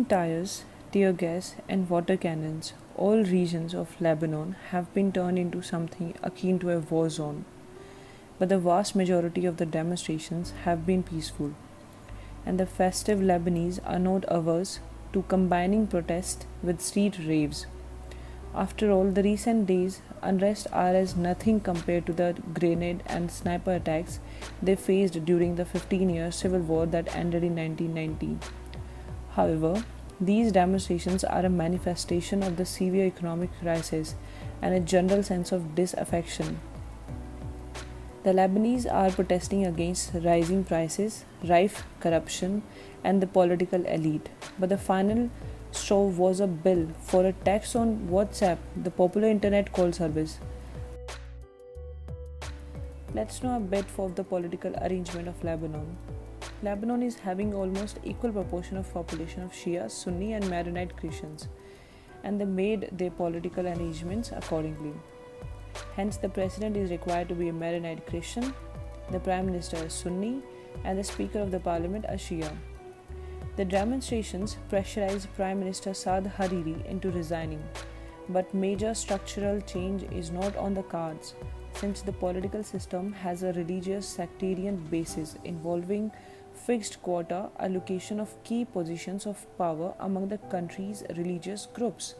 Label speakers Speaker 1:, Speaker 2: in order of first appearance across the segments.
Speaker 1: tires, tear gas, and water cannons, all regions of Lebanon have been turned into something akin to a war zone. But the vast majority of the demonstrations have been peaceful, and the festive Lebanese are not averse to combining protest with street raves. After all, the recent days' unrest are as nothing compared to the grenade and sniper attacks they faced during the 15-year civil war that ended in 1990. However, these demonstrations are a manifestation of the severe economic crisis and a general sense of disaffection. The Lebanese are protesting against rising prices, rife corruption, and the political elite. But the final straw was a bill for a tax on WhatsApp, the popular internet call service. Let's know a bit of the political arrangement of Lebanon. Lebanon is having almost equal proportion of population of Shia, Sunni and Maronite Christians, and they made their political arrangements accordingly. Hence, the president is required to be a Maronite Christian, the prime minister is Sunni, and the speaker of the parliament a Shia. The demonstrations pressurized Prime Minister Saad Hariri into resigning, but major structural change is not on the cards since the political system has a religious sectarian basis involving fixed quota allocation of key positions of power among the country's religious groups.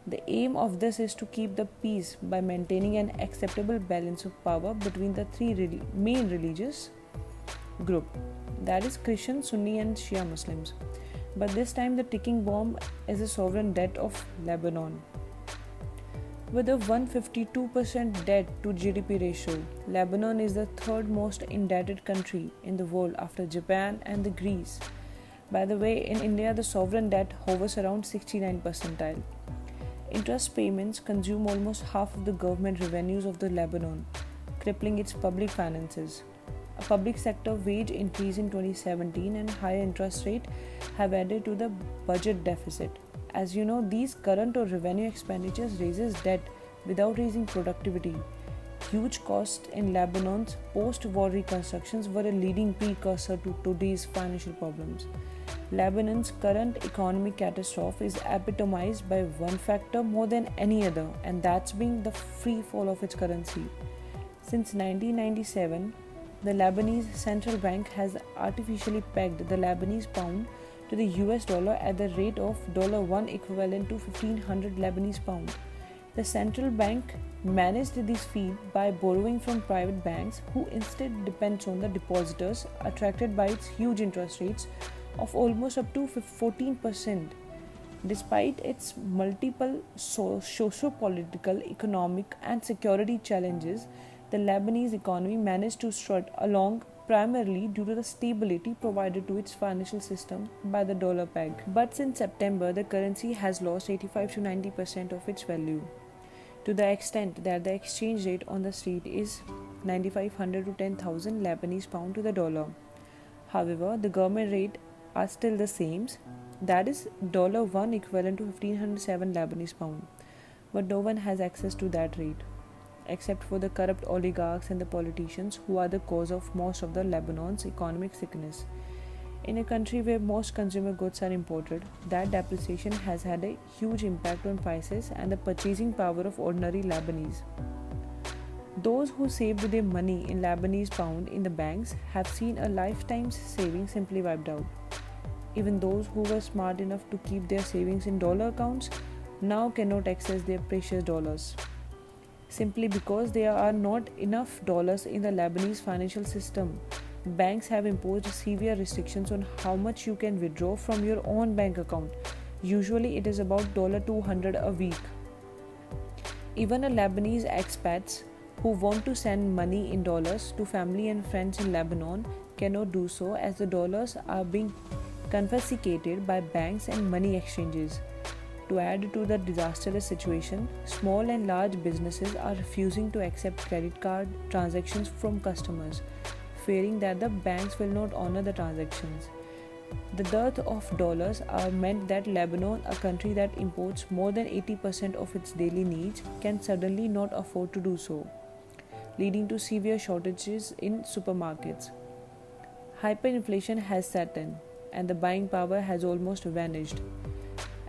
Speaker 1: The aim of this is to keep the peace by maintaining an acceptable balance of power between the three main religious groups, that is Christian, Sunni and Shia Muslims. But this time the ticking bomb is the sovereign debt of Lebanon. With a 152% debt to GDP ratio, Lebanon is the third most indebted country in the world after Japan and the Greece. By the way, in India the sovereign debt hovers around 69th percentile. Interest payments consume almost half of the government revenues of the Lebanon, crippling its public finances. A public sector wage increase in 2017 and higher interest rate have added to the budget deficit. As you know, these current or revenue expenditures raises debt without raising productivity. Huge costs in Lebanon's post-war reconstructions were a leading precursor to today's financial problems. Lebanon's current economic catastrophe is epitomized by one factor more than any other, and that's being the free fall of its currency. Since 1997, the Lebanese central bank has artificially pegged the Lebanese pound to the US dollar at the rate of $1 equivalent to 1500 Lebanese pound. The central bank managed this feat by borrowing from private banks who instead depends on the depositors attracted by its huge interest rates of almost up to 14%. Despite its multiple socio-political, economic and security challenges, the Lebanese economy managed to strut along primarily due to the stability provided to its financial system by the dollar peg. But since September, the currency has lost 85 to 90% of its value, to the extent that the exchange rate on the street is 9,500 to 10,000 Lebanese pound to the dollar. However, the government rate are still the same, that is $1 equivalent to 1507 Lebanese pound, but no one has access to that rate except for the corrupt oligarchs and the politicians who are the cause of most of the Lebanon's economic sickness. In a country where most consumer goods are imported, that depreciation has had a huge impact on prices and the purchasing power of ordinary Lebanese. Those who saved their money in Lebanese pound in the banks have seen a lifetime's savings simply wiped out. Even those who were smart enough to keep their savings in dollar accounts now cannot access their precious dollars, simply because there are not enough dollars in the Lebanese financial system. Banks have imposed severe restrictions on how much you can withdraw from your own bank account. Usually it is about $200 a week. Even a Lebanese expats who want to send money in dollars to family and friends in Lebanon cannot do so, as the dollars are being confiscated by banks and money exchanges. To add to the disastrous situation, small and large businesses are refusing to accept credit card transactions from customers, fearing that the banks will not honor the transactions. The dearth of dollars are meant that Lebanon, a country that imports more than 80% of its daily needs, can suddenly not afford to do so, leading to severe shortages in supermarkets. Hyperinflation has set in, and the buying power has almost vanished.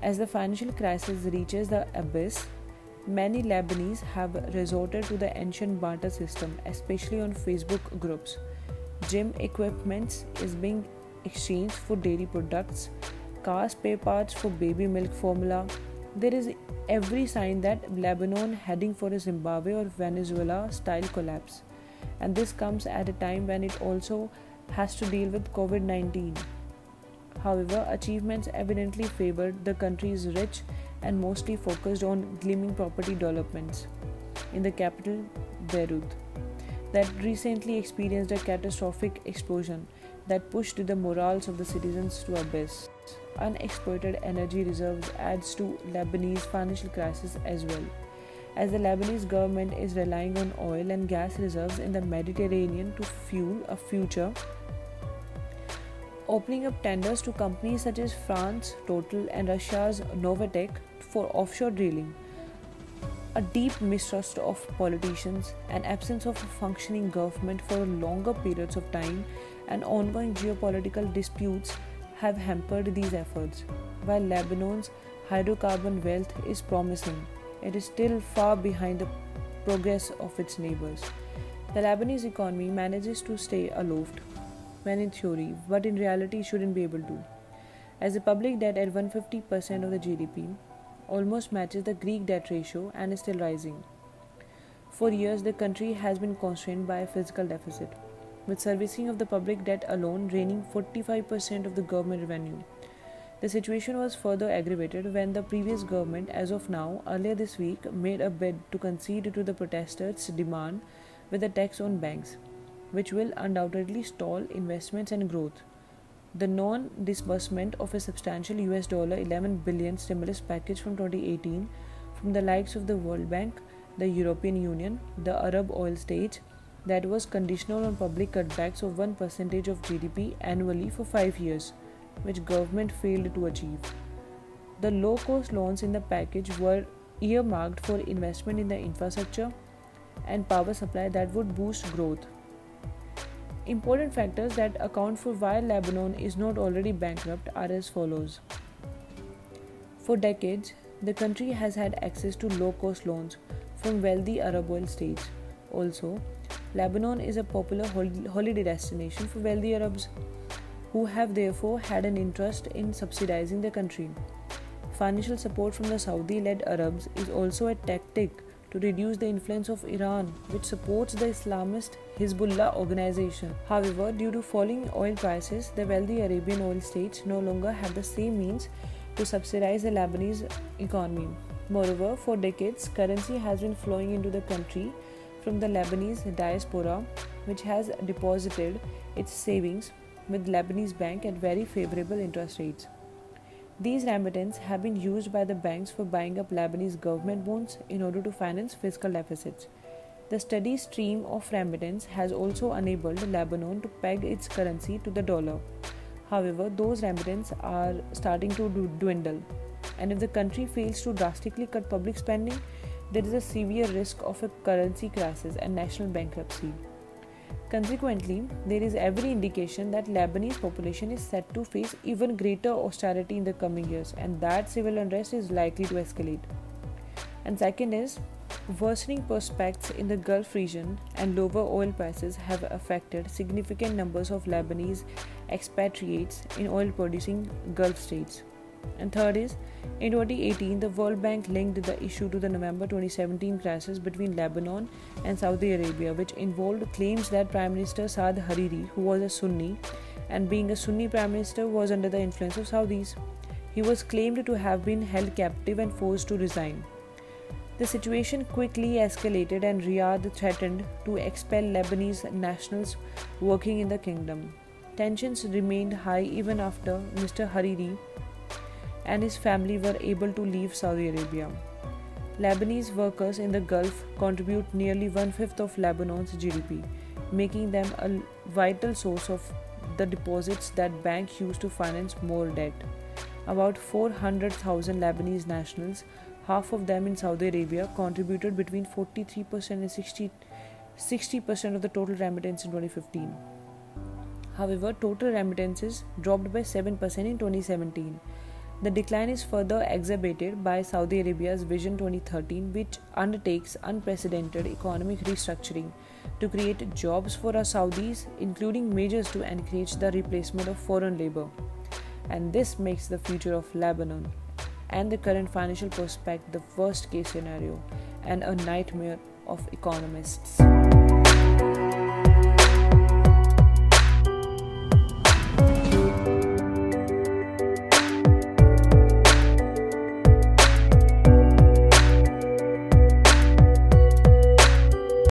Speaker 1: As the financial crisis reaches the abyss, many Lebanese have resorted to the ancient barter system, especially on Facebook groups. Gym equipment is being exchanged for dairy products, car spare parts for baby milk formula. There is every sign that Lebanon heading for a Zimbabwe or Venezuela style collapse. And this comes at a time when it also has to deal with COVID-19. However, achievements evidently favored the country's rich and mostly focused on gleaming property developments in the capital, Beirut, that recently experienced a catastrophic explosion that pushed the morals of the citizens to abyss. Unexploited energy reserves adds to Lebanese financial crisis as well, as the Lebanese government is relying on oil and gas reserves in the Mediterranean to fuel a future, opening up tenders to companies such as France, Total, and Russia's Novatek for offshore drilling. A deep mistrust of politicians, an absence of a functioning government for longer periods of time, and ongoing geopolitical disputes have hampered these efforts. While Lebanon's hydrocarbon wealth is promising, it is still far behind the progress of its neighbors. The Lebanese economy manages to stay aloft when in theory, but in reality shouldn't be able to, as the public debt at 150% of the GDP almost matches the Greek debt ratio and is still rising. For years, the country has been constrained by a fiscal deficit, with servicing of the public debt alone draining 45% of the government revenue. The situation was further aggravated when the previous government, as of now, earlier this week, made a bid to concede to the protesters' demand with a tax on banks, which will undoubtedly stall investments and growth. The non-disbursement of a substantial $11 billion stimulus package from 2018 from the likes of the World Bank, the European Union, the Arab oil states, that was conditional on public cutbacks of 1% of GDP annually for 5 years, which government failed to achieve. The low-cost loans in the package were earmarked for investment in the infrastructure and power supply that would boost growth. Important factors that account for why Lebanon is not already bankrupt are as follows. For decades, the country has had access to low-cost loans from wealthy Arab oil states. Also, Lebanon is a popular holiday destination for wealthy Arabs, who have therefore had an interest in subsidizing the country. Financial support from the Saudi-led Arabs is also a tactic to reduce the influence of Iran, which supports the Islamist Hezbollah organization. However, due to falling oil prices, the wealthy Arabian oil states no longer have the same means to subsidize the Lebanese economy. Moreover, for decades, currency has been flowing into the country from the Lebanese diaspora, which has deposited its savings with Lebanese bank at very favorable interest rates. These remittances have been used by the banks for buying up Lebanese government bonds in order to finance fiscal deficits. The steady stream of remittance has also enabled Lebanon to peg its currency to the dollar. However, those remittances are starting to dwindle, and if the country fails to drastically cut public spending, there is a severe risk of a currency crisis and national bankruptcy. Consequently, there is every indication that Lebanese population is set to face even greater austerity in the coming years, and that civil unrest is likely to escalate. And second is, worsening prospects in the Gulf region and lower oil prices have affected significant numbers of Lebanese expatriates in oil-producing Gulf states. And third is, in 2018, the World Bank linked the issue to the November 2017 crisis between Lebanon and Saudi Arabia, which involved claims that Prime Minister Saad Hariri, who was a Sunni, and being a Sunni Prime Minister, was under the influence of Saudis. He was claimed to have been held captive and forced to resign. The situation quickly escalated and Riyadh threatened to expel Lebanese nationals working in the kingdom. Tensions remained high even after Mr. Hariri and his family were able to leave Saudi Arabia. Lebanese workers in the Gulf contribute nearly 1/5 of Lebanon's GDP, making them a vital source of the deposits that banks use to finance more debt. About 400,000 Lebanese nationals, half of them in Saudi Arabia, contributed between 43% and 60% of the total remittance in 2015. However, total remittances dropped by 7% in 2017. The decline is further exacerbated by Saudi Arabia's Vision 2013, which undertakes unprecedented economic restructuring to create jobs for our Saudis, including measures to encourage the replacement of foreign labor. And this makes the future of Lebanon and the current financial prospect the worst case scenario and a nightmare of economists.